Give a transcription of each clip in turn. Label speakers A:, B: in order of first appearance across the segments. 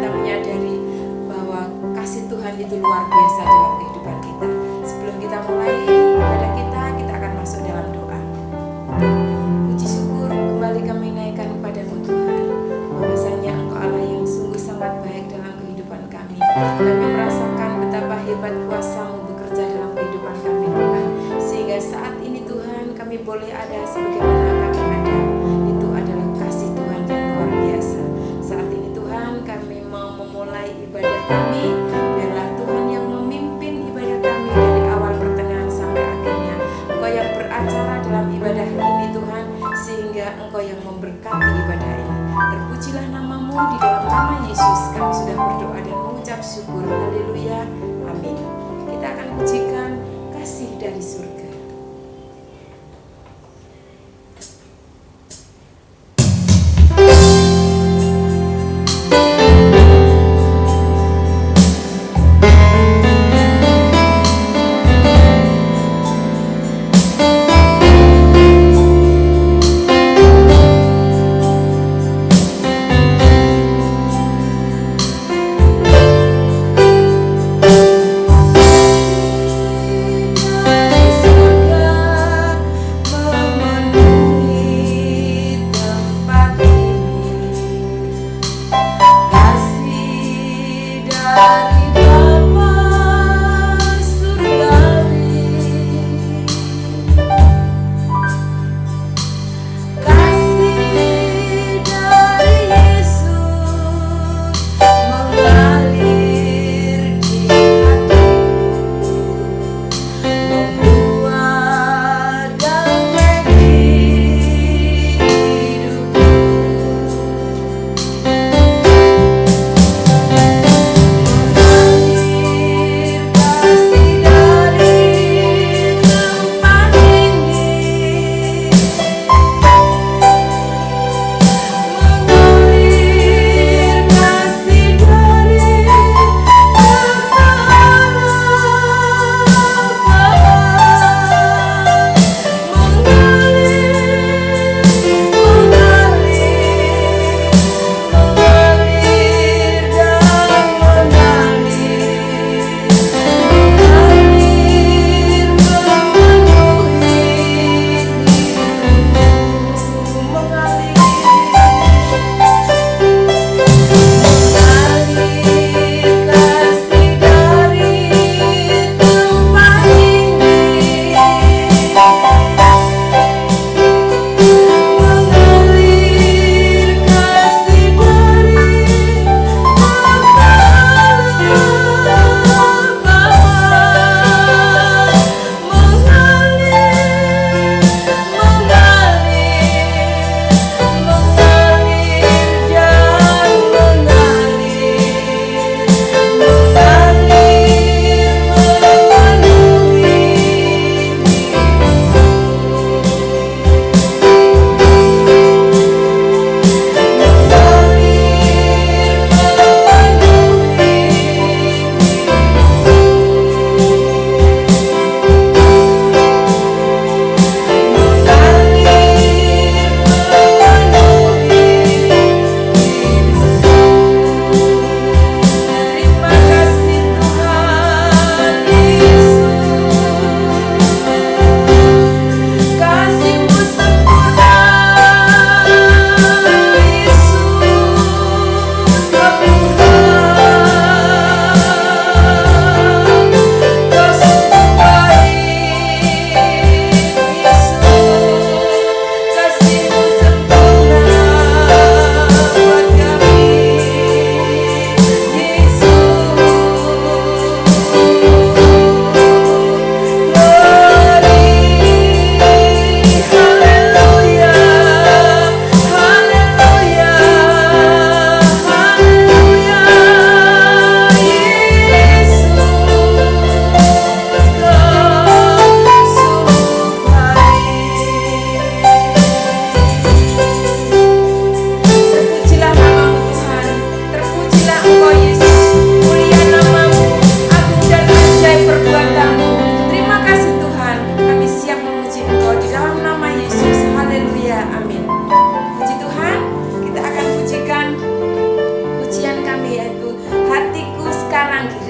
A: kita menyadari bahwa kasih Tuhan itu luar biasa dalam kehidupan kita. Sebelum kita mulai ibadah kita akan masuk dalam doa. Puji syukur kembali kami naikkan kepadamu Tuhan, bahwasanya Engkau Allah yang sungguh sangat baik dalam kehidupan kami. Kami merasakan betapa hebat kuasa-Mu bekerja dalam kehidupan kami Tuhan, sehingga saat ini Tuhan kami boleh ada sebagaimana kami ada. Itu adalah kasih Tuhan yang luar biasa. Saat ini Tuhan kami mau memulai ibadah kami. Biarlah Tuhan yang memimpin ibadah kami dari awal pertengahan sampai akhirnya. Engkau yang beracara dalam ibadah ini Tuhan, sehingga Engkau yang memberkati ibadah ini. Terpujilah nama-Mu, di dalam nama Yesus kami sudah berdoa dan mengucap syukur. Haleluya, amin. Kita akan pujikan kasih dari surga. Surga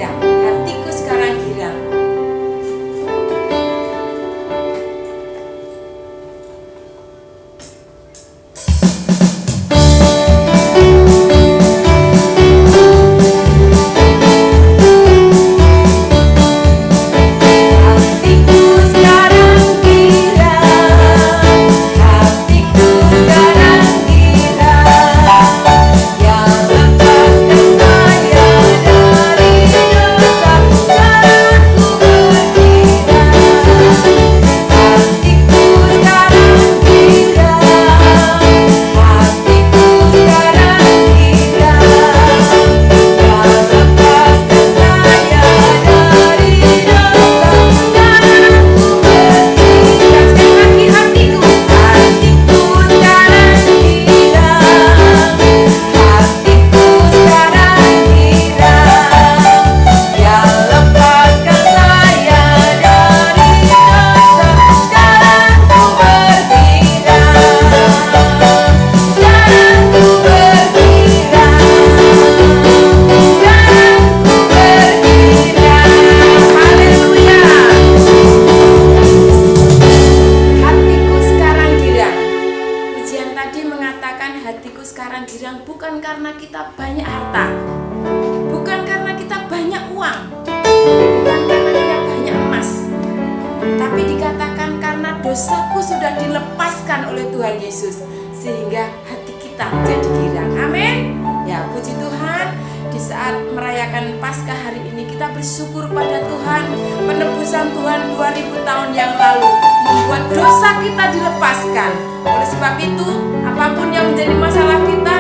A: girang, hatiku sekarang girang. Bukan karena kita banyak harta, bukan karena kita banyak uang, bukan karena kita banyak emas, tapi dikatakan karena dosaku sudah dilepaskan oleh Tuhan Yesus, sehingga hati kita menjadi girang. Amin. Ya, puji Tuhan, di saat merayakan Paskah hari ini kita bersyukur pada Tuhan, penebusan Tuhan 2000 tahun yang lalu membuat dosa kita dilepaskan. Oleh sebab itu, apapun yang menjadi masalah kita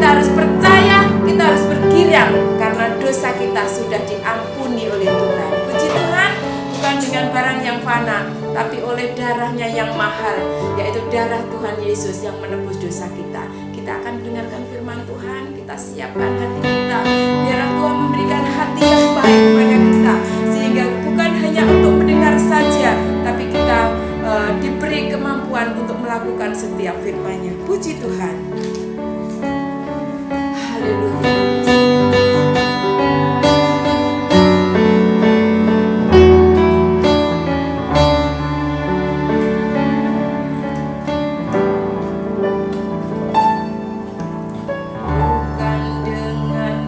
A: harus percaya, kita harus bergirang karena dosa kita sudah diampuni oleh Tuhan. Puji Tuhan, bukan dengan barang yang fana, tapi oleh darahnya yang mahal, yaitu darah Tuhan Yesus yang menebus dosa kita. Kita akan dengarkan firman Tuhan, kita siapkan hati kita, biar Tuhan memberikan hati yang baik kepada kita, sehingga bukan hanya untuk mendengar saja, tapi kita diberi kemampuan untuk melakukan setiap firman-Nya. Puji Tuhan. Haleluya. Bukan dengan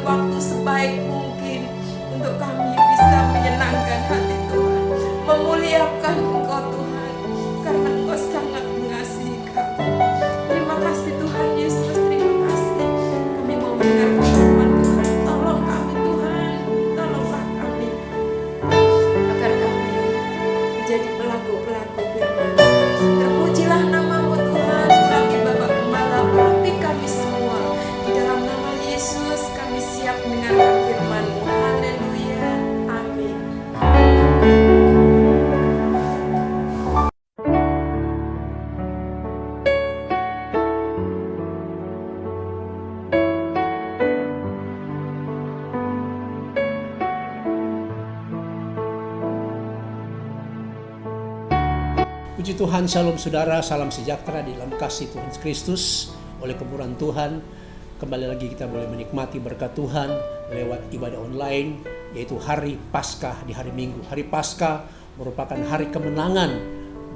A: waktu sebaik mungkin untuk kami bisa menyenangkan hati Tuhan, memuliakan Engkau Tuhan, karena Engkau sangat mengasihi kami. Terima kasih Tuhan Yesus, terima kasih. Kami mau mendengarkan firman Tuhan. Tolong kami Tuhan, tolonglah kami, agar kami menjadi pelaku-pelaku firman. Terpujilah namamu Tuhan, urapi Bapak Gembala, urapi kami semua. Di dalam nama Yesus kami siap mendengarkan firman-Mu. Haleluya, amin.
B: Puji Tuhan, shalom saudara, salam sejahtera di dalam kasih Tuhan Kristus. Oleh kemurahan Tuhan, kembali lagi kita boleh menikmati berkat Tuhan lewat ibadah online, yaitu hari Paskah di hari Minggu. Hari Paskah merupakan hari kemenangan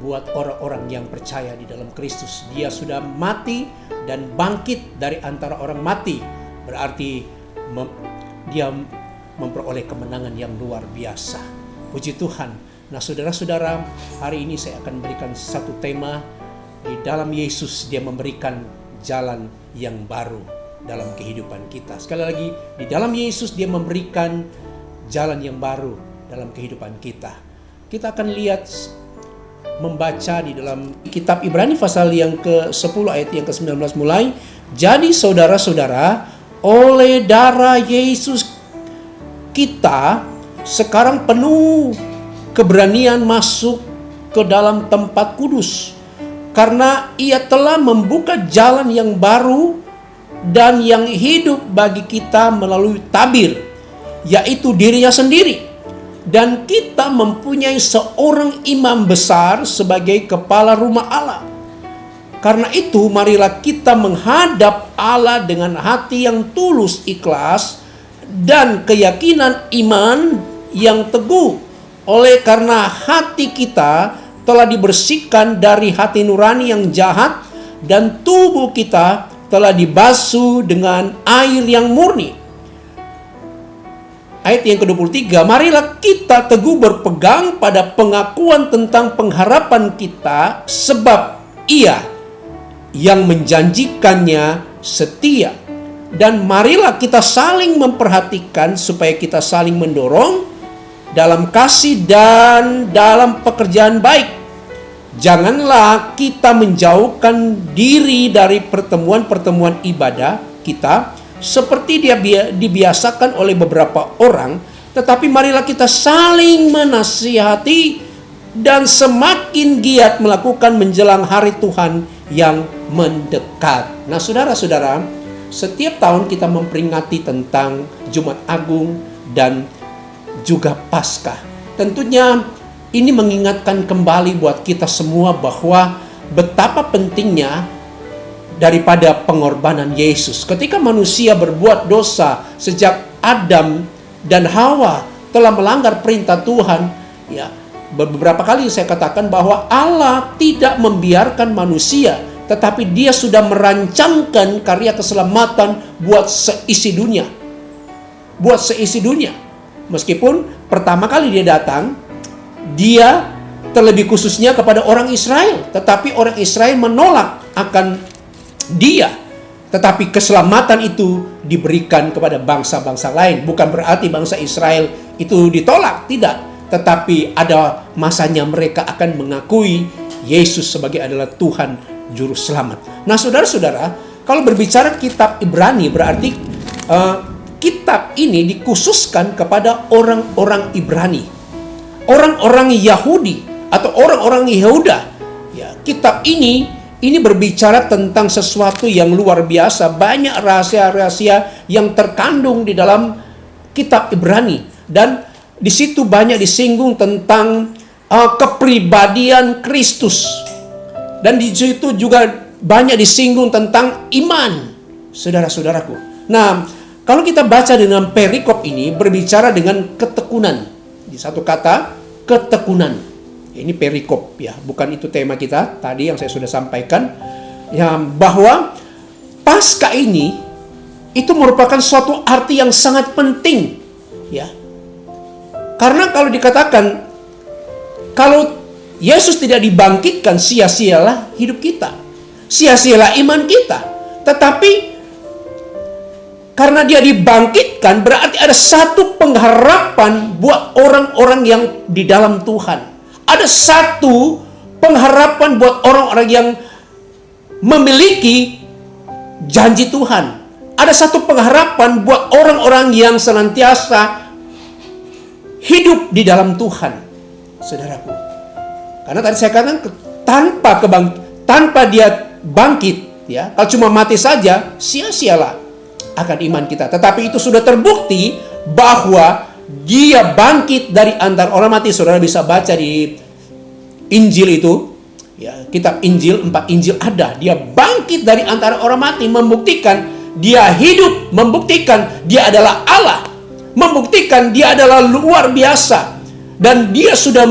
B: buat orang-orang yang percaya di dalam Kristus. Dia sudah mati dan bangkit dari antara orang mati. Berarti dia memperoleh kemenangan yang luar biasa. Puji Tuhan. Nah saudara-saudara, hari ini saya akan berikan satu tema. Di dalam Yesus dia memberikan jalan yang baru dalam kehidupan kita. Sekali lagi, di dalam Yesus dia memberikan jalan yang baru dalam kehidupan kita. Kita akan lihat, membaca di dalam kitab Ibrani pasal yang ke-10 ayat yang ke-19 mulai. Jadi saudara-saudara, oleh darah Yesus kita sekarang penuh keberanian masuk ke dalam tempat kudus, karena ia telah membuka jalan yang baru dan yang hidup bagi kita melalui tabir, yaitu dirinya sendiri. Dan kita mempunyai seorang imam besar sebagai kepala rumah Allah. Karena itu marilah kita menghadap Allah dengan hati yang tulus ikhlas dan keyakinan iman yang teguh. Oleh karena hati kita telah dibersihkan dari hati nurani yang jahat dan tubuh kita telah dibasuh dengan air yang murni. Ayat yang ke-23, marilah kita teguh berpegang pada pengakuan tentang pengharapan kita, sebab Ia yang menjanjikannya setia. Dan marilah kita saling memperhatikan supaya kita saling mendorong dalam kasih dan dalam pekerjaan baik. Janganlah kita menjauhkan diri dari pertemuan-pertemuan ibadah kita seperti dia dibiasakan oleh beberapa orang, tetapi marilah kita saling menasihati dan semakin giat melakukan menjelang hari Tuhan yang mendekat. Nah saudara-saudara, setiap tahun kita memperingati tentang Jumat Agung dan juga Paskah. Tentunya ini mengingatkan kembali buat kita semua bahwa betapa pentingnya daripada pengorbanan Yesus. Ketika manusia berbuat dosa sejak Adam dan Hawa telah melanggar perintah Tuhan, ya, beberapa kali saya katakan bahwa Allah tidak membiarkan manusia, tetapi Dia sudah merancangkan karya keselamatan buat seisi dunia. Buat seisi dunia. Meskipun pertama kali dia datang, dia terlebih khususnya kepada orang Israel. Tetapi orang Israel menolak akan dia. Tetapi keselamatan itu diberikan kepada bangsa-bangsa lain. Bukan berarti bangsa Israel itu ditolak, tidak. Tetapi ada masanya mereka akan mengakui Yesus sebagai adalah Tuhan Juru Selamat. Nah saudara-saudara, kalau berbicara kitab Ibrani berarti kitab ini dikhususkan kepada orang-orang Ibrani, orang-orang Yahudi atau orang-orang Yehuda. Ya, kitab ini berbicara tentang sesuatu yang luar biasa, banyak rahasia-rahasia yang terkandung di dalam kitab Ibrani, dan di situ banyak disinggung tentang kepribadian Kristus, dan di situ juga banyak disinggung tentang iman, saudara-saudaraku. Nah, kalau kita baca dengan perikop ini berbicara dengan ketekunan. Di satu kata, ketekunan. Ini perikop ya, bukan itu tema kita tadi yang saya sudah sampaikan. Ya, bahwa Paskah ini itu merupakan suatu arti yang sangat penting, ya. Karena kalau dikatakan kalau Yesus tidak dibangkitkan, sia-sialah hidup kita, sia-sialah iman kita. Tetapi karena dia dibangkitkan, berarti ada satu pengharapan buat orang-orang yang di dalam Tuhan. Ada satu pengharapan buat orang-orang yang memiliki janji Tuhan. Ada satu pengharapan buat orang-orang yang senantiasa hidup di dalam Tuhan, saudaraku. Karena tadi saya katakan tanpa dia bangkit, ya, kalau cuma mati saja, sia-sialah akan iman kita. Tetapi itu sudah terbukti bahwa dia bangkit dari antara orang mati. Saudara bisa baca di Injil itu, ya, kitab Injil, 4 Injil ada. Dia bangkit dari antara orang mati, membuktikan dia hidup, membuktikan dia adalah Allah, membuktikan dia adalah luar biasa. Dan dia sudah,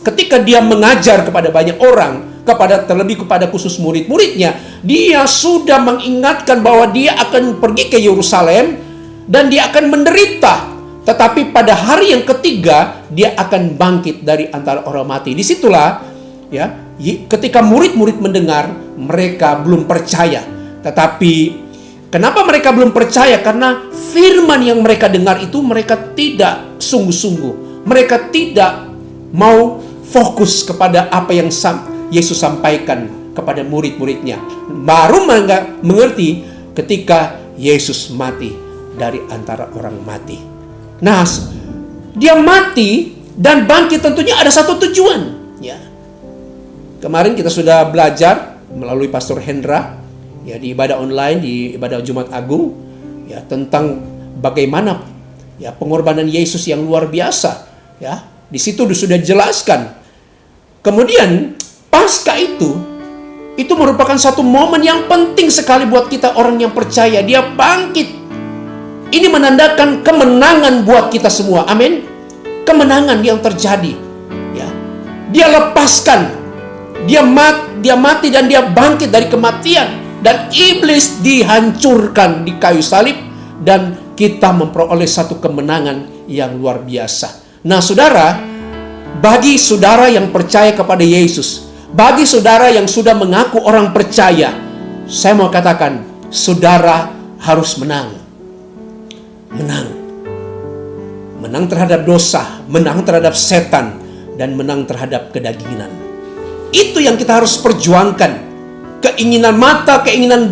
B: ketika dia mengajar kepada banyak orang, terlebih kepada khusus murid-muridnya, dia sudah mengingatkan bahwa dia akan pergi ke Yerusalem dan dia akan menderita. Tetapi pada hari yang ketiga, dia akan bangkit dari antara orang mati. Disitulah, ya, ketika murid-murid mendengar, mereka belum percaya. Tetapi kenapa mereka belum percaya? Karena firman yang mereka dengar itu mereka tidak sungguh-sungguh. Mereka tidak mau fokus kepada apa yang Yesus sampaikan kepada murid-muridnya. Baru mengerti ketika Yesus mati dari antara orang mati. Nah, dia mati dan bangkit tentunya ada satu tujuan, ya. Kemarin kita sudah belajar melalui Pastor Hendra, ya, di ibadah online, di ibadah Jumat Agung, ya, tentang bagaimana, ya, pengorbanan Yesus yang luar biasa, ya. Di situ sudah dijelaskan. Kemudian pasca itu merupakan satu momen yang penting sekali buat kita orang yang percaya. Dia bangkit. Ini menandakan kemenangan buat kita semua. Amin. Kemenangan yang terjadi, ya. Dia lepaskan. Dia mati dan dia bangkit dari kematian, dan iblis dihancurkan di kayu salib, dan kita memperoleh satu kemenangan yang luar biasa. Nah, saudara, bagi saudara yang percaya kepada Yesus, bagi saudara yang sudah mengaku orang percaya, saya mau katakan, saudara harus menang. Menang terhadap dosa, menang terhadap setan, dan menang terhadap kedagingan. Itu yang kita harus perjuangkan. Keinginan mata, keinginan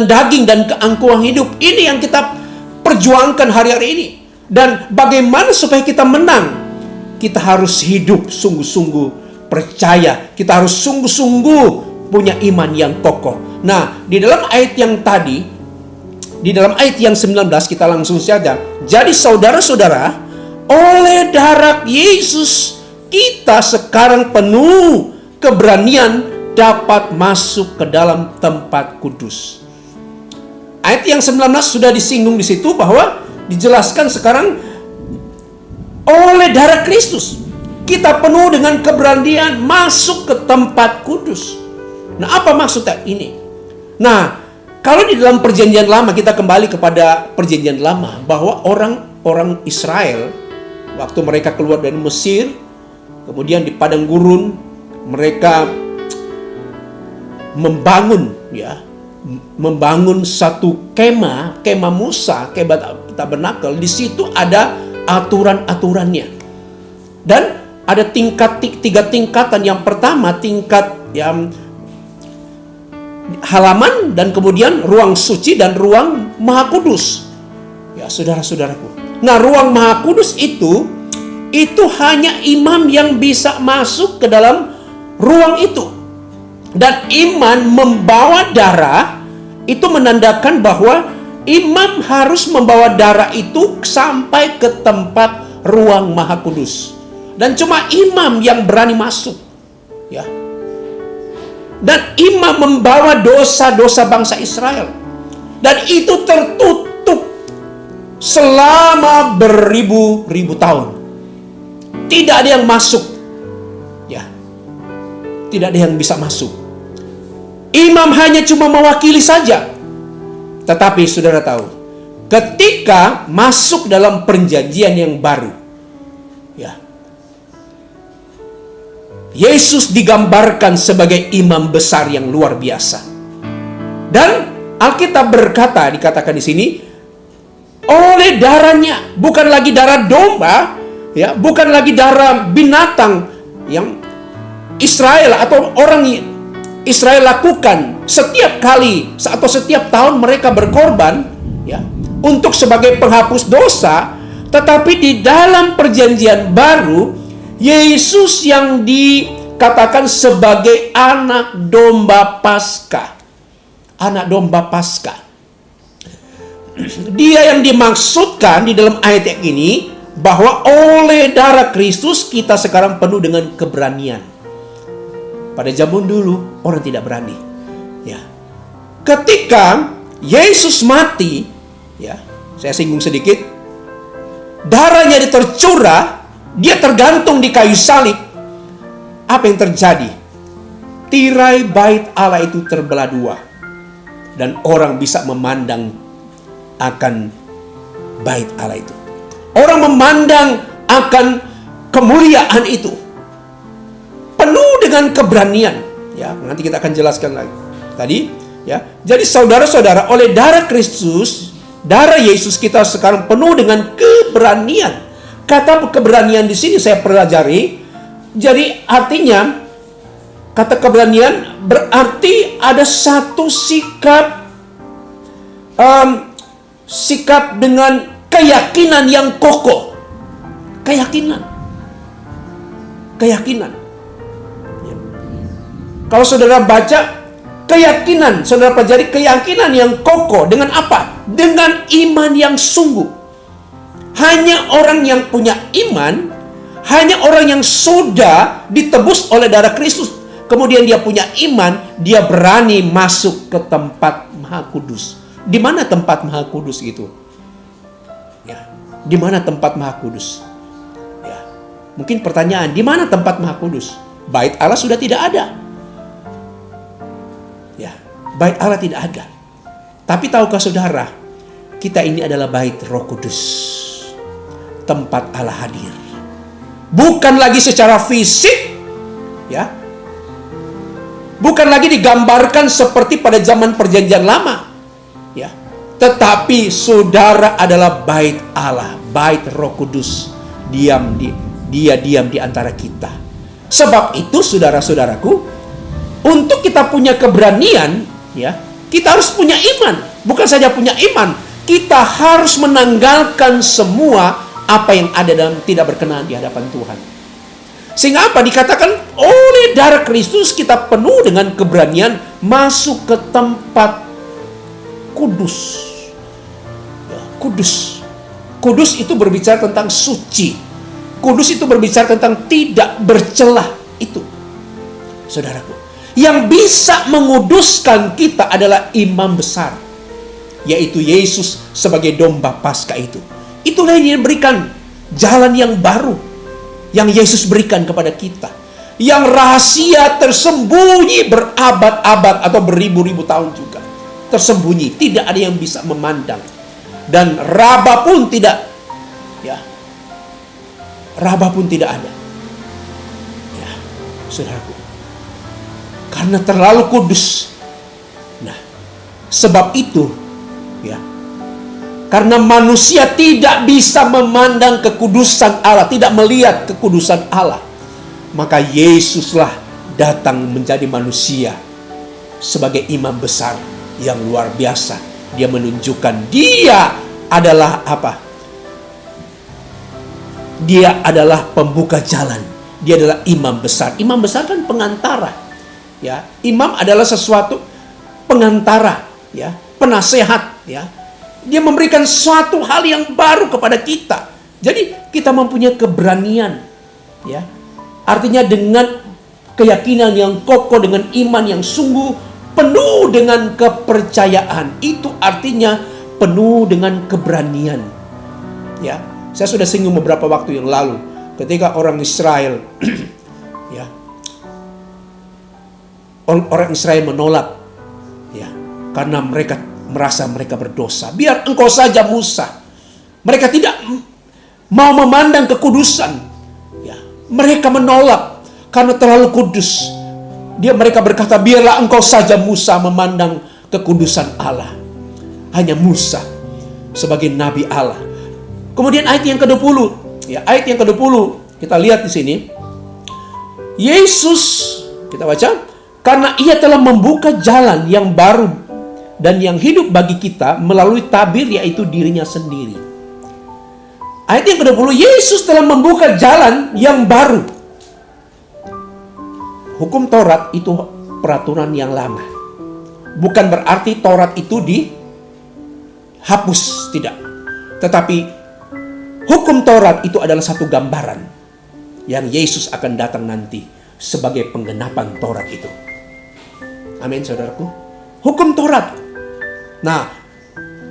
B: daging, dan keangkuhan hidup. Ini yang kita perjuangkan hari-hari ini. Dan bagaimana supaya kita menang? Kita harus hidup sungguh-sungguh percaya. Kita harus sungguh-sungguh punya iman yang kokoh. Nah, di dalam ayat yang tadi, di dalam ayat yang 19, kita langsung saja. Jadi saudara-saudara, oleh darah Yesus, kita sekarang penuh keberanian dapat masuk ke dalam tempat kudus. Ayat yang 19 sudah disinggung di situ bahwa dijelaskan sekarang oleh darah Kristus kita penuh dengan keberanian masuk ke tempat kudus. Nah, apa maksudnya ini? Nah, kalau di dalam perjanjian lama, kita kembali kepada perjanjian lama, bahwa orang Israel waktu mereka keluar dari Mesir, kemudian di padang gurun mereka membangun satu kemah Musa, kemah tabernakel. Di situ ada aturan-aturannya. Dan ada tiga tingkatan. Yang pertama, tingkat yang halaman, dan kemudian ruang suci dan ruang maha kudus. Ya, saudara-saudaraku. Nah, ruang maha kudus itu hanya imam yang bisa masuk ke dalam ruang itu. Dan imam membawa darah itu menandakan bahwa imam harus membawa darah itu sampai ke tempat ruang maha kudus. Dan cuma imam yang berani masuk, ya. Dan imam membawa dosa-dosa bangsa Israel. Dan itu tertutup selama beribu-ribu tahun. Tidak ada yang masuk, ya. Tidak ada yang bisa masuk. Imam hanya cuma mewakili saja. Tetapi saudara tahu, ketika masuk dalam perjanjian yang baru, ya, Yesus digambarkan sebagai imam besar yang luar biasa. Dan Alkitab berkata, dikatakan di sini, oleh darahnya, bukan lagi darah domba, ya, bukan lagi darah binatang yang Israel atau orang Israel lakukan setiap kali atau setiap tahun mereka berkorban, ya, untuk sebagai penghapus dosa. Tetapi di dalam perjanjian baru, Yesus yang dikatakan sebagai anak domba Paskah. Anak domba Paskah. Dia yang dimaksudkan di dalam ayat ini, bahwa oleh darah Kristus kita sekarang penuh dengan keberanian. Pada zaman dulu orang tidak berani. Ya. Ketika Yesus mati, ya, saya singgung sedikit, darahnya tercurah, dia tergantung di kayu salib. Apa yang terjadi? Tirai bait Allah itu terbelah dua, dan orang bisa memandang akan bait Allah itu. Orang memandang akan kemuliaan itu, penuh dengan keberanian. Ya, nanti kita akan jelaskan lagi. Tadi, ya. Jadi saudara-saudara, oleh darah Kristus, darah Yesus, kita sekarang penuh dengan keberanian. Kata keberanian di sini saya pelajari. Jadi artinya kata keberanian berarti ada satu sikap sikap dengan keyakinan yang kokoh. Keyakinan. Ya. Kalau saudara baca keyakinan, saudara pelajari keyakinan yang kokoh dengan apa? Dengan iman yang sungguh. Hanya orang yang punya iman, hanya orang yang sudah ditebus oleh darah Kristus, kemudian dia punya iman, dia berani masuk ke tempat Maha Kudus. Di mana tempat Maha Kudus itu? Ya, di mana tempat Maha Kudus? Ya, mungkin pertanyaan, di mana tempat Maha Kudus? Bait Allah sudah tidak ada. Ya, bait Allah tidak ada. Tapi tahukah saudara, kita ini adalah bait Roh Kudus. Tempat Allah hadir. Bukan lagi secara fisik, ya. Bukan lagi digambarkan seperti pada zaman perjanjian lama, ya. Tetapi saudara adalah bait Allah, bait Roh Kudus. Dia diam di antara kita. Sebab itu saudara-saudaraku, untuk kita punya keberanian, ya, kita harus punya iman. Bukan saja punya iman, kita harus menanggalkan semua apa yang ada dalam tidak berkenan di hadapan Tuhan. Sehingga apa? Dikatakan oleh darah Kristus kita penuh dengan keberanian masuk ke tempat kudus. Ya, kudus. Kudus itu berbicara tentang suci. Kudus itu berbicara tentang tidak bercelah itu. Saudaraku, yang bisa menguduskan kita adalah imam besar, yaitu Yesus sebagai domba Paskah itu. Itulah yang diberikan jalan yang baru yang Yesus berikan kepada kita. Yang rahasia tersembunyi berabad-abad atau beribu-ribu tahun juga. Tersembunyi, tidak ada yang bisa memandang. Dan raba pun tidak, ya. Raba pun tidak ada. Ya, saudaraku. Karena terlalu kudus. Nah, sebab itu, ya. Karena manusia tidak bisa memandang kekudusan Allah, tidak melihat kekudusan Allah, maka Yesuslah datang menjadi manusia sebagai imam besar yang luar biasa. Dia menunjukkan dia adalah apa? Dia adalah pembuka jalan. Dia adalah imam besar. Imam besar kan pengantara. Ya, imam adalah sesuatu pengantara, ya, penasehat, ya. Dia memberikan suatu hal yang baru kepada kita. Jadi kita mempunyai keberanian, ya. Artinya dengan keyakinan yang kokoh, dengan iman yang sungguh, penuh dengan kepercayaan. Itu artinya penuh dengan keberanian. Ya, saya sudah singgung beberapa waktu yang lalu ketika orang Israel ya. Orang Israel menolak, ya, karena mereka merasa mereka berdosa. Biar engkau saja Musa. Mereka tidak mau memandang kekudusan. Ya, mereka menolak karena terlalu kudus. Mereka berkata, biarlah engkau saja Musa memandang kekudusan Allah. Hanya Musa sebagai nabi Allah. Kemudian ayat yang ke-20, ya, ayat yang ke-20 kita lihat di sini. Yesus, kita baca, karena ia telah membuka jalan yang baru dan yang hidup bagi kita melalui tabir, yaitu dirinya sendiri. Ayat yang ke-20, Yesus telah membuka jalan yang baru. Hukum Taurat itu peraturan yang lama. Bukan berarti Taurat itu dihapus, tidak. Tetapi hukum Taurat itu adalah satu gambaran yang Yesus akan datang nanti sebagai penggenapan Taurat itu. Amin, saudaraku. Hukum Taurat. Nah,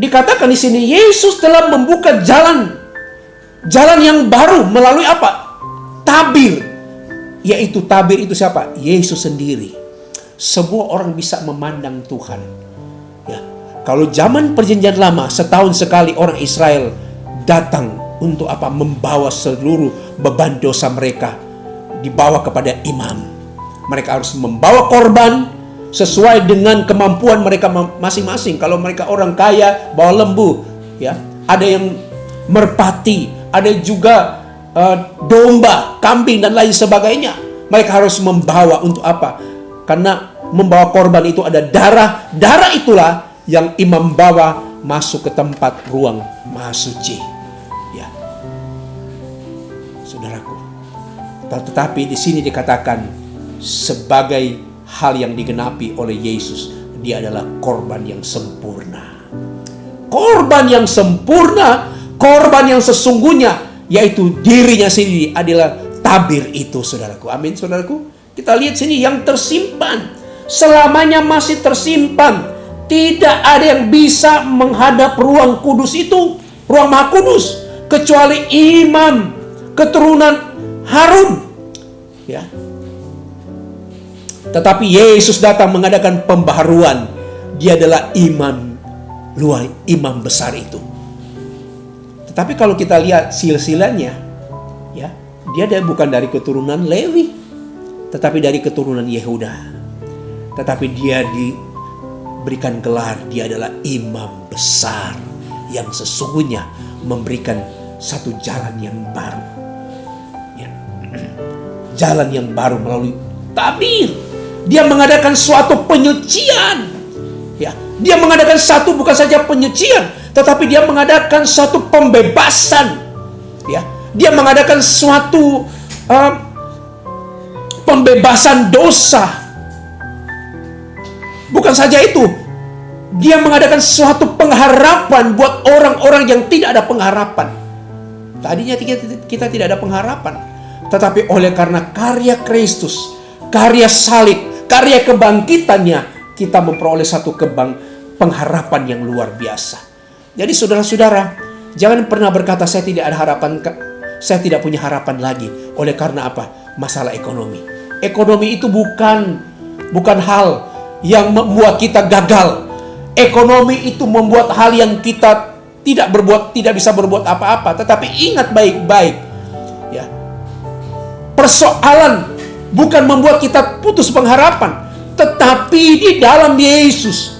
B: dikatakan di sini Yesus telah membuka jalan yang baru melalui apa? Tabir. Yaitu tabir itu siapa? Yesus sendiri. Semua orang bisa memandang Tuhan. Ya, kalau zaman perjanjian lama, setahun sekali orang Israel datang untuk apa? Membawa seluruh beban dosa mereka, dibawa kepada imam. Mereka harus membawa korban sesuai dengan kemampuan mereka masing-masing. Kalau mereka orang kaya, bawa lembu, ya. Ada yang merpati, ada juga domba, kambing dan lain sebagainya. Mereka harus membawa untuk apa? Karena membawa korban itu ada darah. Darah itulah yang imam bawa masuk ke tempat ruang maha suci. Ya, saudaraku. Tetapi di sini dikatakan sebagai hal yang digenapi oleh Yesus, dia adalah korban yang sempurna. Korban yang sempurna, korban yang sesungguhnya, yaitu dirinya sendiri adalah tabir itu, saudaraku. Amin, saudaraku. Kita lihat sini yang tersimpan, selamanya masih tersimpan. Tidak ada yang bisa menghadap ruang kudus itu, ruang maha kudus, kecuali imam keturunan Harun. Ya. Tetapi Yesus datang mengadakan pembaharuan. Dia adalah imam besar itu. Tetapi kalau kita lihat silsilahnya, ya, dia bukan dari keturunan Lewi, tetapi dari keturunan Yehuda. Tetapi dia diberikan gelar, dia adalah imam besar yang sesungguhnya memberikan satu jalan yang baru. Ya. Jalan yang baru melalui tabir. Dia mengadakan suatu penyucian. Ya, dia mengadakan bukan saja penyucian, tetapi dia mengadakan satu pembebasan. Ya, dia mengadakan suatu pembebasan dosa. Bukan saja itu, dia mengadakan suatu pengharapan buat orang-orang yang tidak ada pengharapan. Tadinya kita tidak ada pengharapan, tetapi oleh karena karya Kristus, karya salib, karya kebangkitannya, kita memperoleh satu pengharapan yang luar biasa. Jadi saudara-saudara, jangan pernah berkata saya tidak ada harapan, saya tidak punya harapan lagi. Oleh karena apa? Masalah ekonomi. Ekonomi itu bukan hal yang membuat kita gagal. Ekonomi itu membuat hal yang kita tidak bisa berbuat apa-apa. Tetapi ingat baik-baik, ya, persoalan bukan membuat kita putus pengharapan, tetapi di dalam Yesus,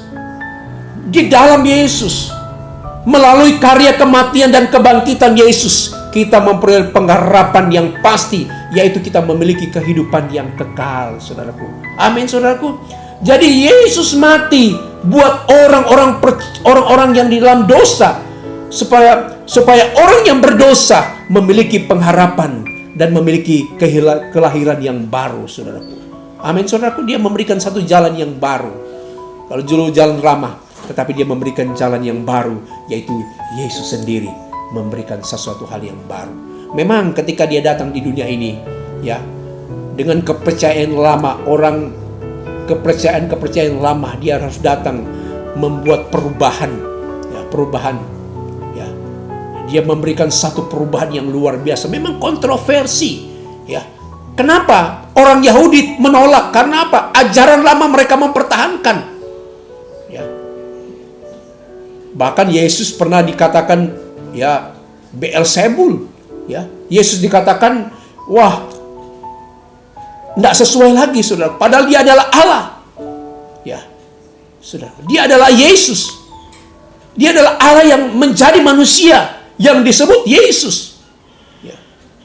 B: melalui karya kematian dan kebangkitan Yesus, kita memperoleh pengharapan yang pasti, yaitu kita memiliki kehidupan yang kekal, saudaraku. Amin, saudaraku. Jadi Yesus mati buat orang-orang yang di dalam dosa, supaya orang yang berdosa memiliki pengharapan dan memiliki kelahiran yang baru, saudaraku. Amin, saudaraku. Dia memberikan satu jalan yang baru. Kalau dulu jalan lama, tetapi dia memberikan jalan yang baru, yaitu Yesus sendiri memberikan sesuatu hal yang baru. Memang ketika dia datang di dunia ini, ya, dengan kepercayaan lama, kepercayaan lama, dia harus datang membuat perubahan. Ya. Dia memberikan satu perubahan yang luar biasa. Memang kontroversi, ya. Kenapa orang Yahudi menolak? Karena apa? Ajaran lama mereka mempertahankan. Ya. Bahkan Yesus pernah dikatakan ya Beelzebul, ya. Yesus dikatakan, wah, tidak sesuai lagi, saudara. Padahal dia adalah Allah. Ya, saudara. Dia adalah Yesus. Dia adalah Allah yang menjadi manusia, yang disebut Yesus. Ya.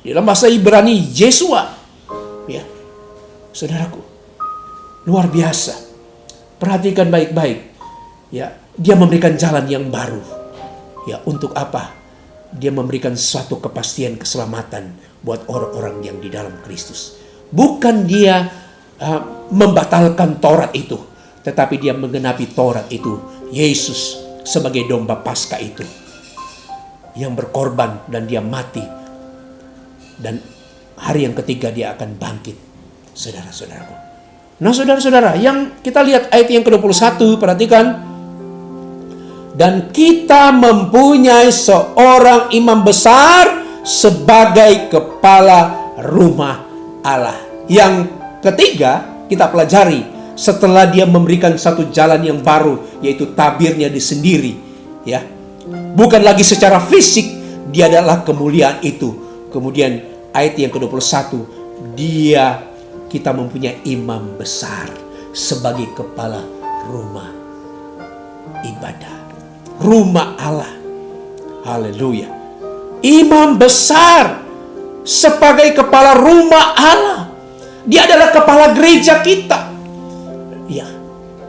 B: Dalam bahasa Ibrani, Yeshua. Ya, saudaraku, luar biasa. Perhatikan baik-baik. Ya, dia memberikan jalan yang baru. Ya, untuk apa? Dia memberikan suatu kepastian keselamatan buat orang-orang yang di dalam Kristus. Bukan dia membatalkan Taurat itu, tetapi dia menggenapi Taurat itu. Yesus sebagai domba Paskah itu yang berkorban dan dia mati. Dan hari yang ketiga dia akan bangkit, saudara-saudaraku. Nah, saudara-saudara, yang kita lihat ayat yang ke-21, perhatikan. Dan kita mempunyai seorang imam besar sebagai kepala rumah Allah. Yang ketiga, kita pelajari setelah dia memberikan satu jalan yang baru, yaitu tabirnya di sendiri, ya. Bukan lagi secara fisik, dia adalah kemuliaan itu. Kemudian ayat yang ke-21, kita mempunyai imam besar sebagai kepala rumah ibadah, rumah Allah. Haleluya. Imam besar sebagai kepala rumah Allah. Dia adalah kepala gereja kita. Ya.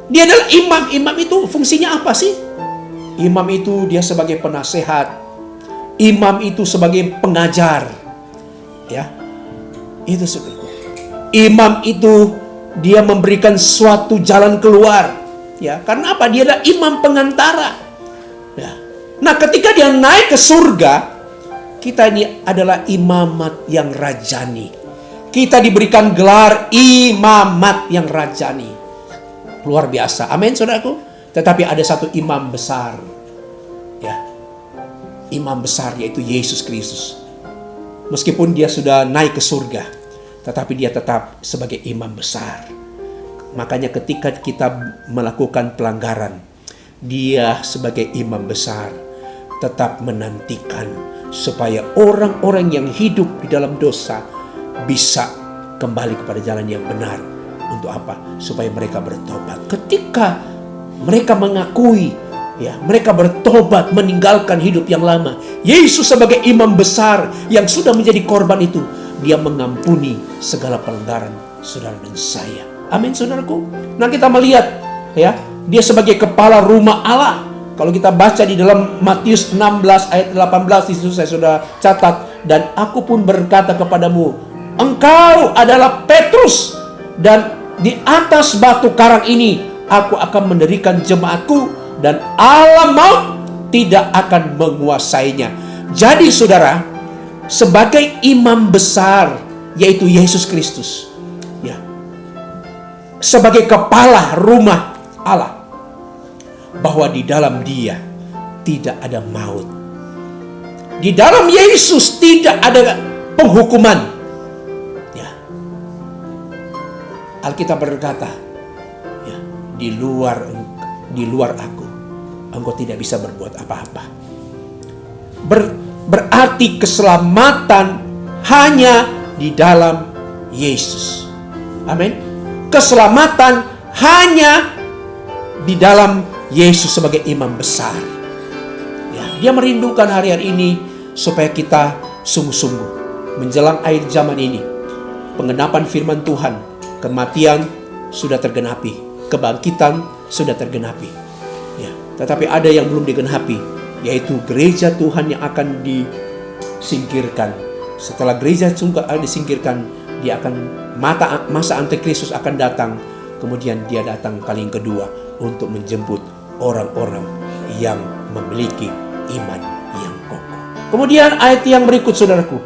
B: Dia adalah imam. Imam itu fungsinya apa sih? Imam itu dia sebagai penasehat. Imam itu sebagai pengajar. Ya. Itu sebenarnya. Imam itu dia memberikan suatu jalan keluar. Ya, karena apa? Dia adalah imam pengantara. Ya. Nah, ketika dia naik ke surga, kita ini adalah imamat yang rajani. Kita diberikan gelar imamat yang rajani. Luar biasa. Amin, saudaraku. Tetapi ada satu imam besar. Ya. Imam besar yaitu Yesus Kristus. Meskipun dia sudah naik ke surga, tetapi dia tetap sebagai imam besar. Makanya ketika kita melakukan pelanggaran, dia sebagai imam besar tetap menantikan supaya orang-orang yang hidup di dalam dosa bisa kembali kepada jalan yang benar. Untuk apa? Supaya mereka bertobat. Ketika mereka mengakui, ya, mereka bertobat meninggalkan hidup yang lama, Yesus sebagai imam besar yang sudah menjadi korban itu, dia mengampuni segala pelanggaran saudara dan saya. Amin, saudaraku. Nah, kita melihat, ya, dia sebagai kepala rumah Allah. Kalau kita baca di dalam Matius 16 ayat 18, di situ saya sudah catat. Dan aku pun berkata kepadamu, engkau adalah Petrus, dan di atas batu karang ini aku akan mendirikan jemaatku, dan alam maut tidak akan menguasainya. Jadi saudara, sebagai imam besar yaitu Yesus Kristus, ya, sebagai kepala rumah Allah, bahwa di dalam dia tidak ada maut. Di dalam Yesus tidak ada penghukuman. Ya. Alkitab berkata, ya, di luar aku, engkau tidak bisa berbuat apa-apa. Berarti keselamatan hanya di dalam Yesus. Amin. Keselamatan hanya di dalam Yesus sebagai imam besar. Ya, dia merindukan hari-hari ini supaya kita sungguh-sungguh menjelang akhir zaman ini. Penggenapan firman Tuhan, kematian sudah tergenapi, kebangkitan sudah tergenapi. Ya, tetapi ada yang belum digenapi, yaitu gereja Tuhan yang akan disingkirkan. Setelah gereja disingkirkan, dia akan masa antikristus akan datang. Kemudian dia datang kali yang kedua untuk menjemput orang-orang yang memiliki iman yang kokoh. Kemudian ayat yang berikut, saudaraku,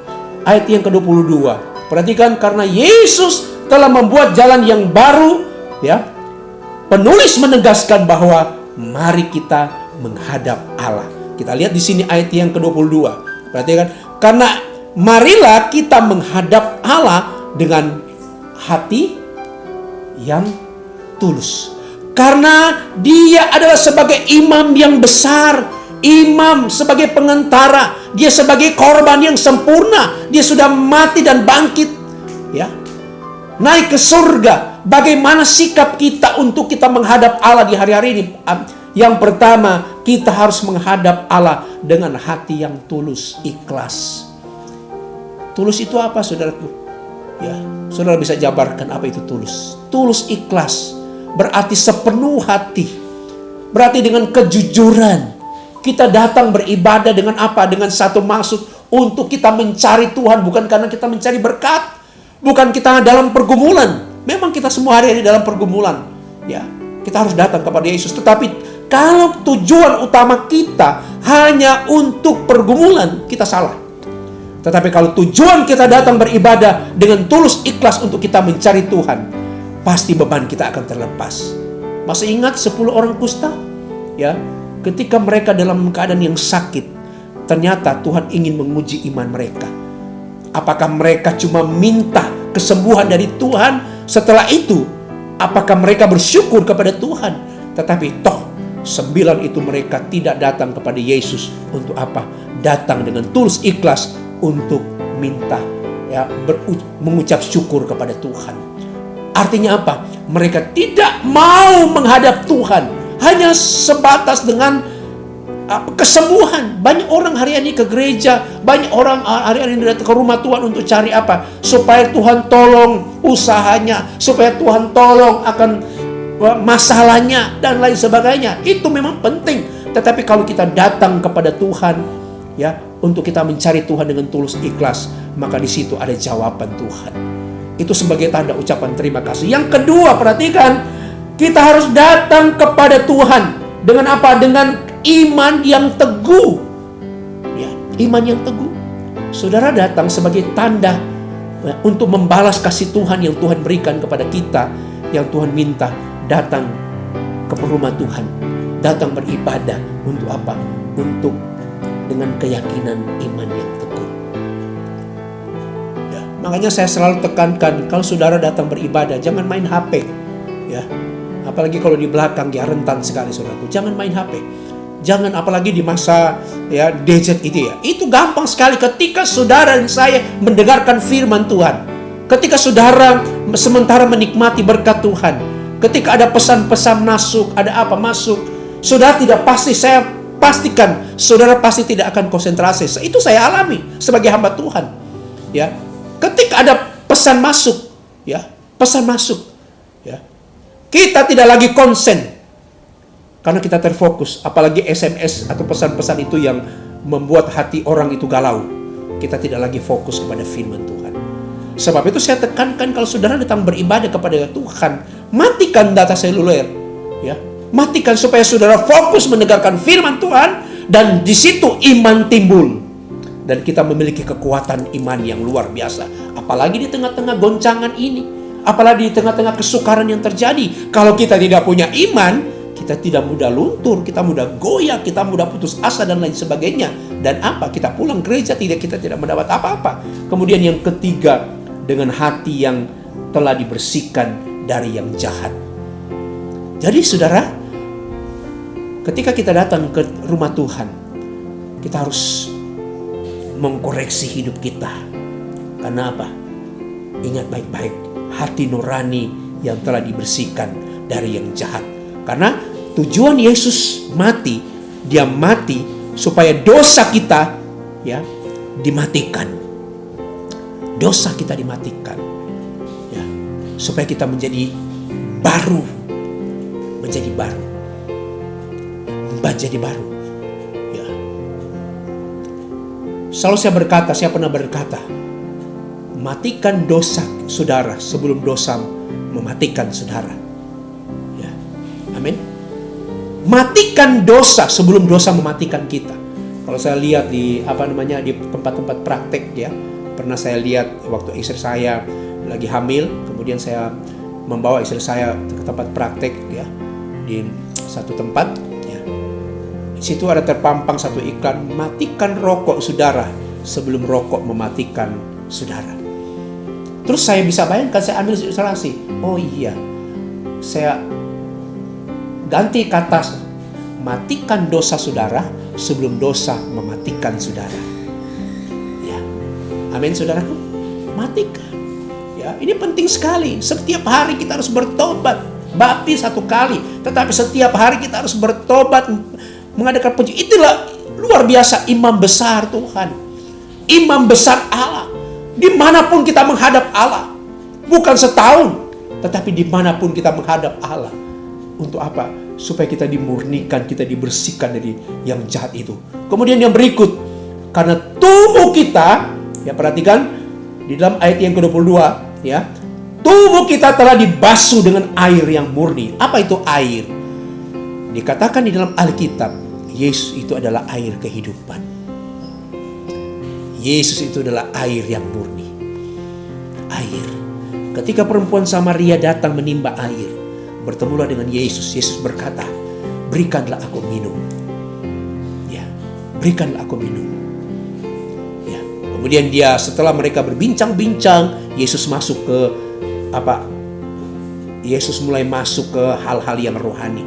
B: ayat yang ke-22. Perhatikan, karena Yesus telah membuat jalan yang baru, ya. Penulis menegaskan bahwa mari kita menghadap Allah. Kita lihat di sini ayat yang ke-22. Perhatikan, karena marilah kita menghadap Allah dengan hati yang tulus. Karena dia adalah sebagai imam yang besar, imam sebagai pengantara, dia sebagai korban yang sempurna, dia sudah mati dan bangkit, ya, naik ke surga. Bagaimana sikap kita untuk kita menghadap Allah di hari-hari ini? Yang pertama, kita harus menghadap Allah dengan hati yang tulus, ikhlas. Tulus itu apa, saudaraku? Ya, saudara bisa jabarkan apa itu tulus? Tulus ikhlas berarti sepenuh hati, berarti dengan kejujuran. Kita datang beribadah dengan apa? Dengan satu maksud, untuk kita mencari Tuhan, bukan karena kita mencari berkat, bukan kita dalam pergumulan. Memang kita semua hari ini dalam pergumulan, ya, kita harus datang kepada Yesus. Tetapi kalau tujuan utama kita hanya untuk pergumulan, kita salah. Tetapi kalau tujuan kita datang beribadah dengan tulus ikhlas untuk kita mencari Tuhan, pasti beban kita akan terlepas. Masih ingat 10 orang kusta? Ya, ketika mereka dalam keadaan yang sakit, ternyata Tuhan ingin menguji iman mereka. Apakah mereka cuma minta kesembuhan dari Tuhan? Setelah itu, apakah mereka bersyukur kepada Tuhan? Tetapi toh 9 itu mereka tidak datang kepada Yesus untuk apa? Datang dengan tulus ikhlas untuk minta, ya, mengucap syukur kepada Tuhan. Artinya apa? Mereka tidak mau menghadap Tuhan, hanya sebatas dengan kesembuhan. Banyak orang hari ini ke gereja, banyak orang hari ini datang ke rumah Tuhan untuk cari apa? Supaya Tuhan tolong usahanya, supaya Tuhan tolong akan masalahnya dan lain sebagainya. Itu memang penting. Tetapi kalau kita datang kepada Tuhan, ya, untuk kita mencari Tuhan dengan tulus ikhlas, maka di situ ada jawaban Tuhan. Itu sebagai tanda ucapan terima kasih. Yang kedua, perhatikan, kita harus datang kepada Tuhan dengan apa? Dengan iman yang teguh, ya, iman yang teguh. Saudara datang sebagai tanda, ya, untuk membalas kasih Tuhan yang Tuhan berikan kepada kita, yang Tuhan minta. Datang ke rumah Tuhan, datang beribadah untuk apa? Untuk dengan keyakinan iman yang teguh. Ya, makanya saya selalu tekankan, kalau saudara datang beribadah, jangan main HP, ya. Apalagi kalau di belakang, ya, rentan sekali, saudaraku. Jangan main HP. Jangan, apalagi di masa, ya, gadget itu, ya. Itu gampang sekali ketika saudara dan saya mendengarkan firman Tuhan. Ketika saudara sementara menikmati berkat Tuhan, ketika ada pesan-pesan masuk, ada apa masuk, saudara tidak pasti, saya pastikan saudara pasti tidak akan konsentrasi. Itu saya alami sebagai hamba Tuhan, ya. Ketika ada pesan masuk, ya, pesan masuk, ya, kita tidak lagi konsen karena kita terfokus. Apalagi SMS atau pesan-pesan itu yang membuat hati orang itu galau. Kita tidak lagi fokus kepada firman Tuhan. Sebab itu saya tekankan, kalau saudara datang beribadah kepada Tuhan, matikan data seluler, ya, matikan supaya saudara fokus mendengarkan firman Tuhan, dan di situ iman timbul, dan kita memiliki kekuatan iman yang luar biasa. Apalagi di tengah-tengah goncangan ini, apalagi di tengah-tengah kesukaran yang terjadi. Kalau kita tidak punya iman, kita tidak mudah luntur, kita mudah goyah, kita mudah putus asa dan lain sebagainya. Dan apa? Kita pulang gereja, kita tidak mendapat apa-apa. Kemudian yang ketiga, dengan hati yang telah dibersihkan dari yang jahat. Jadi saudara, ketika kita datang ke rumah Tuhan, kita harus mengkoreksi hidup kita. Karena apa? Ingat baik-baik, hati nurani yang telah dibersihkan dari yang jahat. Karena tujuan Yesus mati, dia mati supaya dosa kita, ya, dimatikan. Dosa kita dimatikan, ya, supaya kita menjadi baru, menjadi baru, ya. Selalu saya pernah berkata, matikan dosa saudara sebelum dosa mematikan saudara, ya. Amin. Matikan dosa sebelum dosa mematikan kita. Kalau saya lihat di di tempat-tempat praktek, ya, pernah saya lihat waktu istri saya lagi hamil, kemudian saya membawa istri saya ke tempat praktek, ya, di satu tempat, ya. Di situ ada terpampang satu iklan, matikan rokok saudara sebelum rokok mematikan saudara. Terus saya bisa bayangkan, saya ambil ilustrasi. Oh iya, saya ganti kata matikan dosa saudara sebelum dosa mematikan saudara. Ya. Amin saudaraku. Matikan. Ya, ini penting sekali. Setiap hari kita harus bertobat. Baptis 1 kali, tetapi setiap hari kita harus bertobat, mengadakan puji. Itulah luar biasa imam besar Tuhan. Imam besar Allah. Dimanapun kita menghadap Allah. Bukan setahun, tetapi dimanapun kita menghadap Allah. Untuk apa? Supaya kita dimurnikan, kita dibersihkan dari yang jahat itu. Kemudian yang berikut, karena tubuh kita, ya perhatikan di dalam ayat yang ke-22, ya, tubuh kita telah dibasuh dengan air yang murni. Apa itu air? Dikatakan di dalam Alkitab, Yesus itu adalah air kehidupan. Yesus itu adalah air yang murni. Air. Ketika perempuan Samaria datang menimba air, bertemulah dengan Yesus. Yesus berkata, berikanlah aku minum. Ya, berikanlah aku minum. Ya. Kemudian setelah mereka berbincang-bincang, Yesus masuk ke Yesus mulai masuk ke hal-hal yang rohani.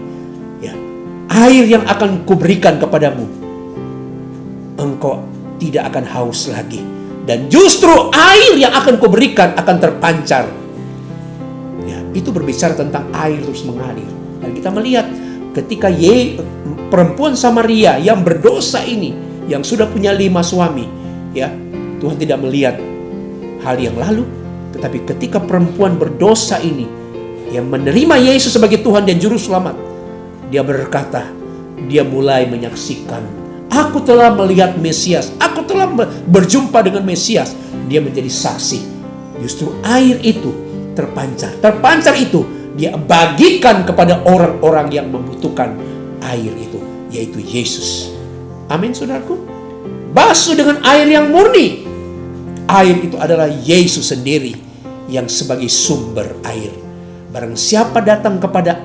B: Ya. Air yang akan kuberikan kepadamu, engkau tidak akan haus lagi. Dan justru air yang akan kuberikan akan terpancar. Ya, itu berbicara tentang air terus mengalir. Dan kita melihat ketika perempuan Samaria yang berdosa ini, yang sudah punya 5 suami, ya, Tuhan tidak melihat hal yang lalu. Tetapi ketika perempuan berdosa ini yang menerima Yesus sebagai Tuhan dan Juru Selamat, dia berkata, dia mulai menyaksikan, aku telah melihat Mesias, aku telah berjumpa dengan Mesias. Dia menjadi saksi. Justru air itu terpancar itu dia bagikan kepada orang-orang yang membutuhkan air itu, yaitu Yesus. Amin saudaraku. Basuh dengan air yang murni. Air itu adalah Yesus sendiri yang sebagai sumber air. Barang siapa datang kepada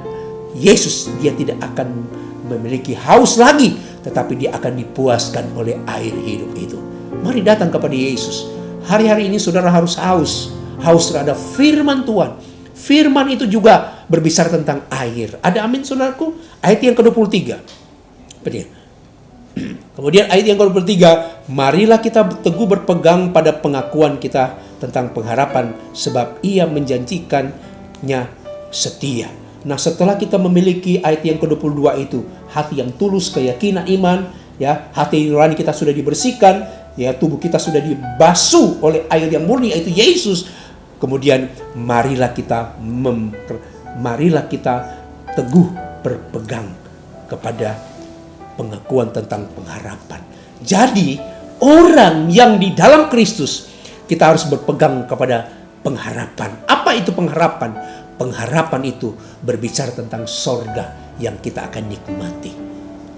B: Yesus, dia tidak akan memiliki haus lagi, tetapi dia akan dipuaskan oleh air hidup itu. Mari datang kepada Yesus. Hari-hari ini saudara harus haus terhadap firman Tuhan. Firman itu juga berbicara tentang air. Ada amin saudaraku? Ayat yang ke-23. Kemudian ayat yang ke-23, marilah kita teguh berpegang pada pengakuan kita tentang pengharapan, sebab ia menjanjikannya setia. Nah, setelah kita memiliki ayat yang ke-22 itu, hati yang tulus, keyakinan iman, ya, hati nurani kita sudah dibersihkan, ya, tubuh kita sudah dibasuh oleh air yang murni, yaitu Yesus. Kemudian marilah kita teguh berpegang kepada pengakuan tentang pengharapan. Jadi, orang yang di dalam Kristus, kita harus berpegang kepada pengharapan. Apa itu pengharapan? Pengharapan itu berbicara tentang sorga yang kita akan nikmati.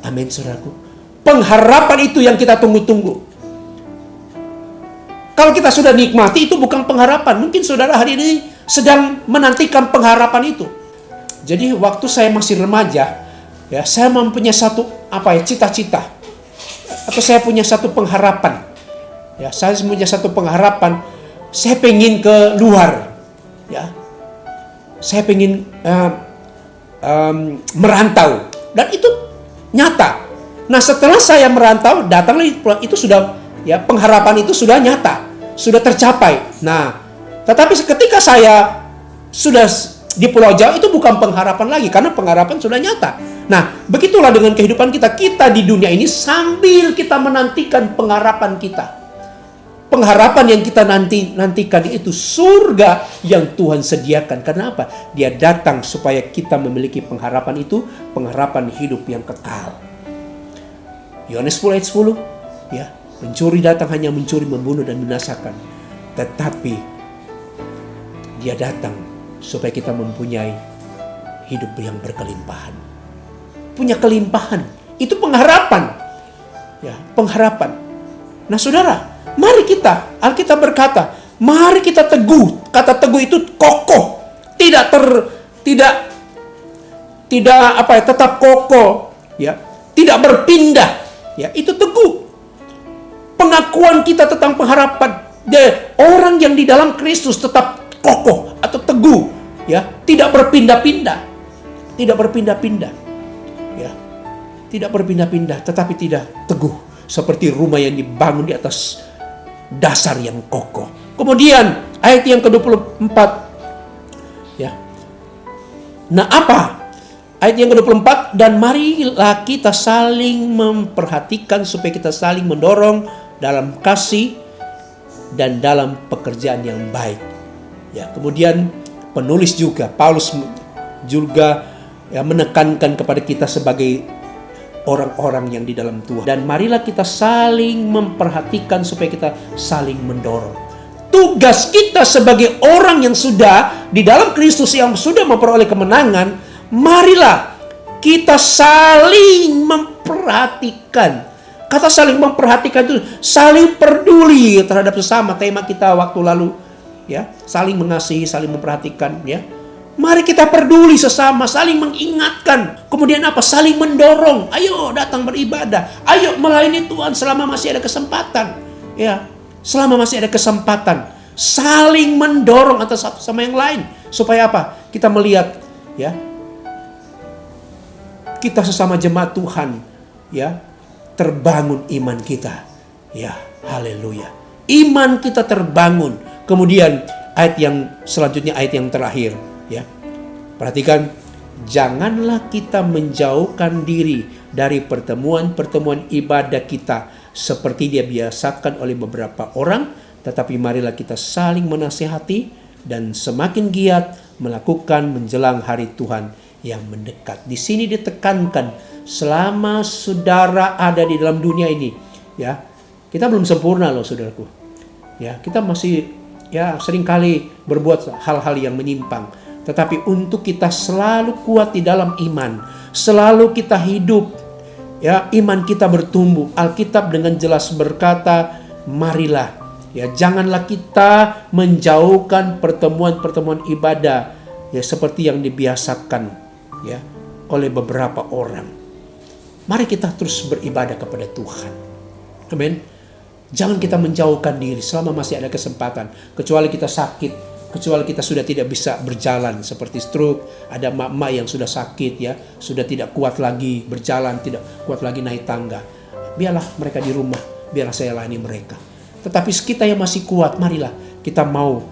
B: Amin saudaraku. Pengharapan itu yang kita tunggu-tunggu. Kalau kita sudah nikmati, itu bukan pengharapan. Mungkin saudara hari ini sedang menantikan pengharapan itu. Jadi waktu saya masih remaja, ya, saya mempunyai satu cita-cita, atau saya punya satu pengharapan. Ya, saya punya satu pengharapan. Saya pengen ke luar, ya. Saya pengen merantau, dan itu nyata. Nah, setelah saya merantau, datang lagi itu sudah, ya, pengharapan itu sudah nyata, sudah tercapai. Nah, tetapi ketika saya sudah di Pulau Jawa, itu bukan pengharapan lagi, karena pengharapan sudah nyata. Nah, begitulah dengan kehidupan kita. Kita di dunia ini sambil kita menantikan pengharapan kita. Pengharapan yang kita nantikan itu surga yang Tuhan sediakan. Karena apa? Dia datang supaya kita memiliki pengharapan itu, pengharapan hidup yang kekal. Yohanes 10 ayat 10, ya, pencuri datang hanya mencuri, membunuh dan membinasakan. Tetapi dia datang supaya kita mempunyai hidup yang berkelimpahan. Punya kelimpahan, itu pengharapan. Ya, pengharapan. Nah, saudara, mari kita, Alkitab berkata, mari kita teguh. Kata teguh itu kokoh, tetap kokoh, ya, tidak berpindah, ya, itu teguh. Pengakuan kita tentang pengharapan, orang yang di dalam Kristus tetap kokoh atau teguh, ya, tidak berpindah-pindah, tidak berpindah-pindah. tidak berpindah-pindah, tetapi tidak teguh. Seperti rumah yang dibangun di atas dasar yang kokoh. Kemudian ayat yang ke-24. Ya. Nah apa? Ayat yang ke-24, dan marilah kita saling memperhatikan supaya kita saling mendorong dalam kasih dan dalam pekerjaan yang baik. Ya, kemudian penulis juga, Paulus juga ya, menekankan kepada kita sebagai orang-orang yang di dalam Tuhan. Dan marilah kita saling memperhatikan supaya kita saling mendorong. Tugas kita sebagai orang yang sudah di dalam Kristus, yang sudah memperoleh kemenangan, marilah kita saling memperhatikan. Kata saling memperhatikan itu saling peduli terhadap sesama. Tema kita waktu lalu, ya, saling mengasihi, saling memperhatikan, ya. Mari kita peduli sesama, saling mengingatkan. Kemudian apa? Saling mendorong. Ayo datang beribadah. Ayo melayani Tuhan selama masih ada kesempatan. Ya, selama masih ada kesempatan. Saling mendorong antara satu sama yang lain. Supaya apa? Kita melihat, ya, kita sesama jemaat Tuhan, ya, terbangun iman kita. Ya, haleluya. Iman kita terbangun. Kemudian ayat yang selanjutnya, ayat yang terakhir, ya. Perhatikan, janganlah kita menjauhkan diri dari pertemuan-pertemuan ibadah kita seperti dia biasakan oleh beberapa orang, tetapi marilah kita saling menasihati dan semakin giat melakukan menjelang hari Tuhan yang mendekat. Di sini ditekankan, selama saudara ada di dalam dunia ini, ya, kita belum sempurna loh saudaraku. Ya, kita masih ya seringkali berbuat hal-hal yang menyimpang. Tetapi untuk kita selalu kuat di dalam iman, selalu kita hidup, ya, iman kita bertumbuh. Alkitab dengan jelas berkata, marilah, ya, janganlah kita menjauhkan pertemuan-pertemuan ibadah, ya, seperti yang dibiasakan, ya, oleh beberapa orang. Mari kita terus beribadah kepada Tuhan. Amin. Jangan kita menjauhkan diri selama masih ada kesempatan, kecuali kita sakit, kecuali kita sudah tidak bisa berjalan seperti stroke. Ada mak-mak yang sudah sakit, ya, sudah tidak kuat lagi berjalan, tidak kuat lagi naik tangga. Biarlah mereka di rumah, biarlah saya layani mereka. Tetapi kita yang masih kuat, marilah kita mau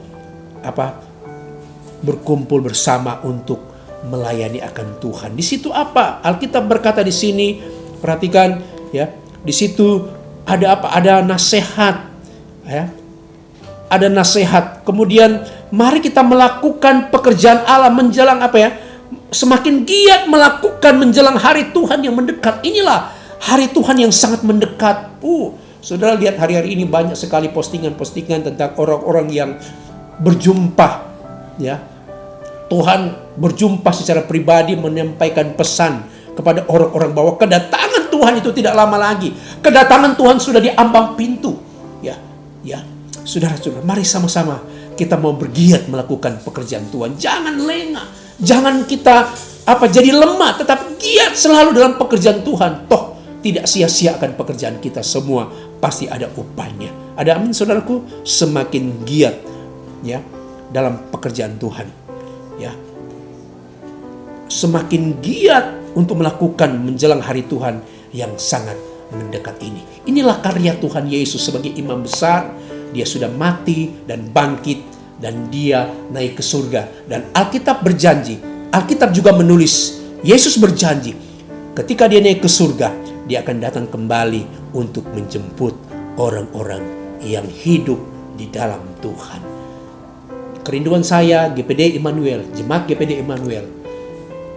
B: berkumpul bersama untuk melayani akan Tuhan. Di situ apa? Alkitab berkata di sini, perhatikan, ya, di situ ada apa? Ada nasihat, ya. Ada nasihat. Kemudian mari kita melakukan pekerjaan Allah menjelang apa, ya? Semakin giat melakukan menjelang hari Tuhan yang mendekat. Inilah hari Tuhan yang sangat mendekat. Saudara lihat hari-hari ini banyak sekali postingan-postingan tentang orang-orang yang berjumpa, ya. Tuhan berjumpa secara pribadi menyampaikan pesan kepada orang-orang bahwa kedatangan Tuhan itu tidak lama lagi. Kedatangan Tuhan sudah di ambang pintu. Ya, ya. Saudara-saudara, mari sama-sama kita mau bergiat melakukan pekerjaan Tuhan. Jangan lengah, jangan kita jadi lemah, tetapi giat selalu dalam pekerjaan Tuhan. Toh tidak sia-sia akan pekerjaan kita, semua pasti ada upahnya. Ada amin saudaraku? Semakin giat, ya, dalam pekerjaan Tuhan, ya, semakin giat untuk melakukan menjelang hari Tuhan yang sangat mendekat ini. Inilah karya Tuhan Yesus sebagai imam besar. Dia sudah mati dan bangkit dan dia naik ke surga. Dan Alkitab berjanji, Alkitab juga menulis, Yesus berjanji ketika dia naik ke surga, dia akan datang kembali untuk menjemput orang-orang yang hidup di dalam Tuhan. Kerinduan saya, GPD Immanuel, jemaat GPD Immanuel,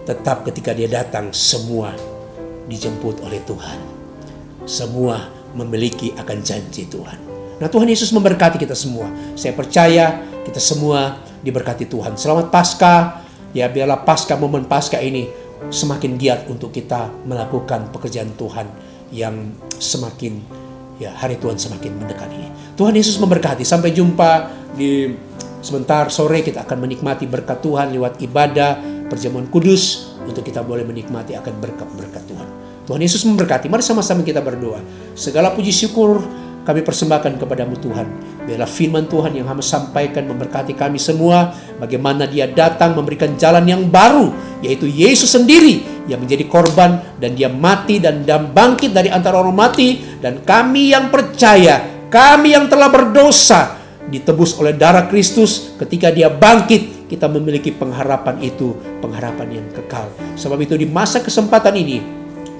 B: tetap ketika dia datang semua dijemput oleh Tuhan. Semua memiliki akan janji Tuhan. Nah, Tuhan Yesus memberkati kita semua. Saya percaya kita semua diberkati Tuhan. Selamat Paskah. Ya, biarlah Paskah, momen Paskah ini semakin giat untuk kita melakukan pekerjaan Tuhan yang semakin, ya, hari Tuhan semakin mendekat ini. Tuhan Yesus memberkati. Sampai jumpa di sebentar sore, kita akan menikmati berkat Tuhan lewat ibadah perjamuan kudus untuk kita boleh menikmati akan berkat-berkat Tuhan. Tuhan Yesus memberkati. Mari sama-sama kita berdoa. Segala puji syukur kami persembahkan kepadamu Tuhan. Biarlah firman Tuhan yang kami sampaikan memberkati kami semua. Bagaimana dia datang memberikan jalan yang baru, yaitu Yesus sendiri yang menjadi korban, dan dia mati dan bangkit dari antara orang mati. Dan kami yang percaya, kami yang telah berdosa, ditebus oleh darah Kristus. Ketika dia bangkit, kita memiliki pengharapan itu, pengharapan yang kekal. Sebab itu di masa kesempatan ini,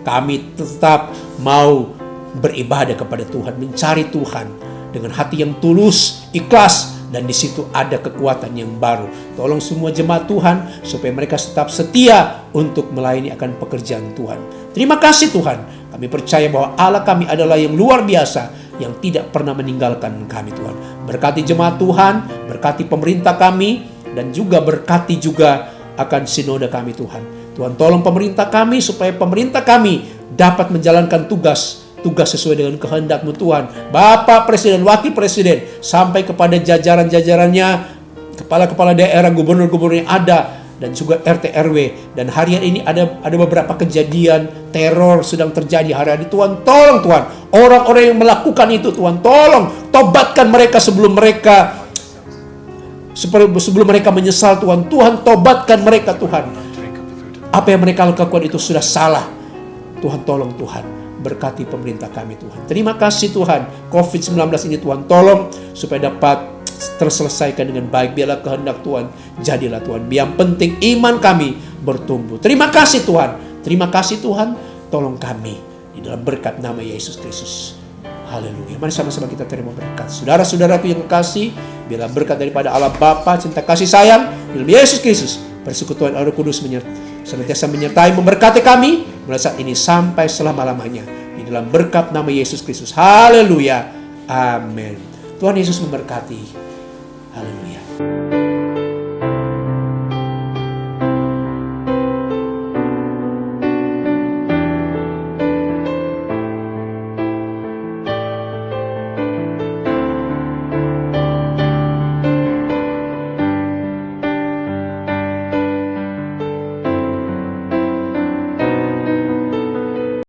B: kami tetap mau beribadah kepada Tuhan, mencari Tuhan dengan hati yang tulus, ikhlas, dan di situ ada kekuatan yang baru. Tolong semua jemaat Tuhan supaya mereka tetap setia untuk melayani akan pekerjaan Tuhan. Terima kasih Tuhan. Kami percaya bahwa Allah kami adalah yang luar biasa, yang tidak pernah meninggalkan kami Tuhan. Berkati jemaat Tuhan, berkati pemerintah kami, dan juga berkati juga akan sinode kami Tuhan. Tuhan tolong pemerintah kami supaya pemerintah kami dapat menjalankan tugas sesuai dengan kehendak-Mu Tuhan. Bapak Presiden, Wakil Presiden, sampai kepada jajaran-jajarannya, kepala-kepala daerah, gubernur-gubernur yang ada, dan juga RT RW. Dan harian ini ada beberapa kejadian teror sedang terjadi hari-hari. Tuhan tolong Tuhan, orang-orang yang melakukan itu Tuhan tolong tobatkan mereka sebelum mereka menyesal Tuhan. Tuhan tobatkan mereka Tuhan. Apa yang mereka lakukan itu sudah salah. Tuhan tolong Tuhan. Berkati pemerintah kami Tuhan. Terima kasih Tuhan. COVID-19 ini Tuhan tolong supaya dapat terselesaikan dengan baik. Biarlah kehendak Tuhan, jadilah Tuhan. Yang penting iman kami bertumbuh. Terima kasih Tuhan. Terima kasih Tuhan. Tolong kami di dalam berkat nama Yesus Kristus. Haleluya. Mari sama-sama kita terima berkat. Saudara-saudaraku yang kekasih, biarlah berkat daripada Allah Bapa, cinta kasih sayang, dalam Yesus Kristus, persekutuan Roh Kudus senantiasa menyertai memberkati kami mulai saat ini sampai selama-lamanya. Di dalam berkat nama Yesus Kristus. Haleluya. Amin. Tuhan Yesus memberkati. Haleluya.